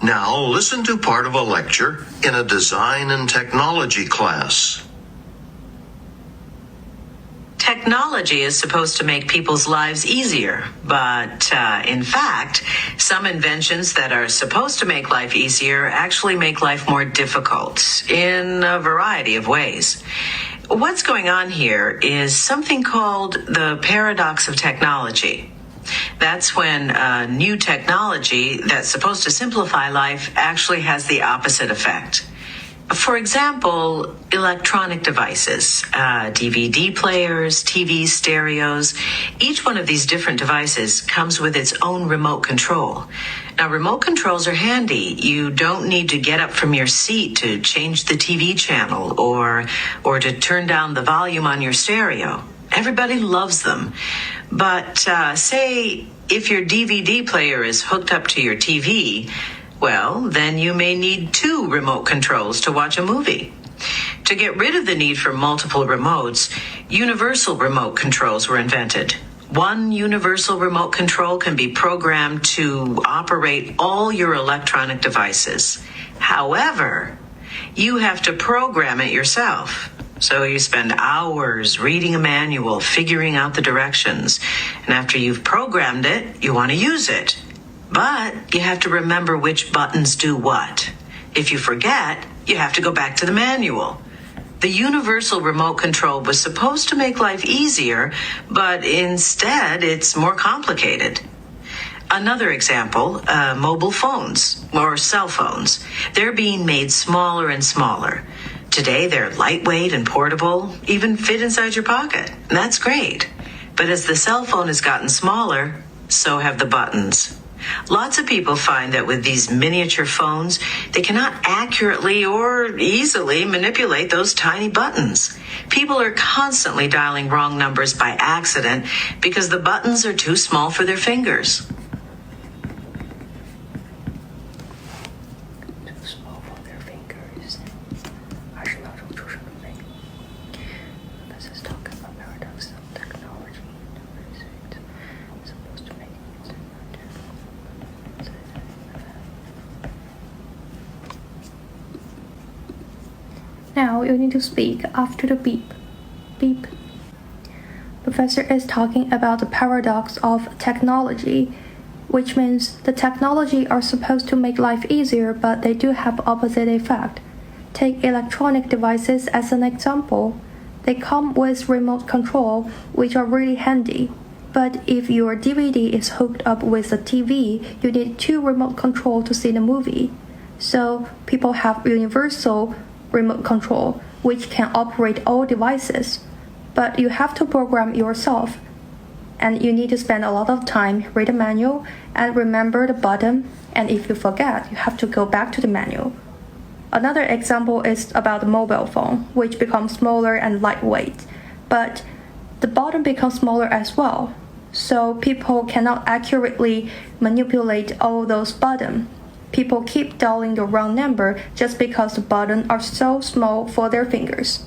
Now listen to part of a lecture in a design and technology class. Technology is supposed to make people's lives easier, but in fact, some inventions that are supposed to make life easier actually make life more difficult in a variety of ways. What's going on here is something called the paradox of technology. That's when new technology that's supposed to simplify life actually has the opposite effect. For example, electronic devices, DVD players, TV stereos. Each one of these different devices comes with its own remote control. Now, remote controls are handy. You don't need to get up from your seat to change the TV channel or to turn down the volume on your stereo. Everybody loves them. But say if your DVD player is hooked up to your TV, well, then you may need 2 remote controls to watch a movie. To get rid of the need for multiple remotes, universal remote controls were invented. One universal remote control can be programmed to operate all your electronic devices. However, you have to program it yourself. So you spend hours reading a manual, figuring out the directions. And after you've programmed it, you want to use it. But you have to remember which buttons do what. If you forget, you have to go back to the manual. The universal remote control was supposed to make life easier, but instead it's more complicated. Another example, mobile phones or cell phones. They're being made smaller and smaller. Today they're lightweight and portable, even fit inside your pocket. And that's great. But as the cell phone has gotten smaller, so have the buttons. Lots of people find that with these miniature phones, they cannot accurately or easily manipulate those tiny buttons. People are constantly dialing wrong numbers by accident because the buttons are too small for their fingers. Now you need to speak after the beep. Beep. Professor is talking about the paradox of technology, which means the technology are supposed to make life easier, but they do have opposite effect. Take electronic devices as an example. They come with remote control, which are really handy. But if your DVD is hooked up with a TV, you need 2 remote control to see the movie. So people have universal remote control, which can operate all devices. But you have to program yourself, and you need to spend a lot of time, read the manual, and remember the button, and if you forget, you have to go back to the manual. Another example is about the mobile phone, which becomes smaller and lightweight, but the button becomes smaller as well, so people cannot accurately manipulate all those buttons. People keep dialing the wrong number just because the buttons are so small for their fingers.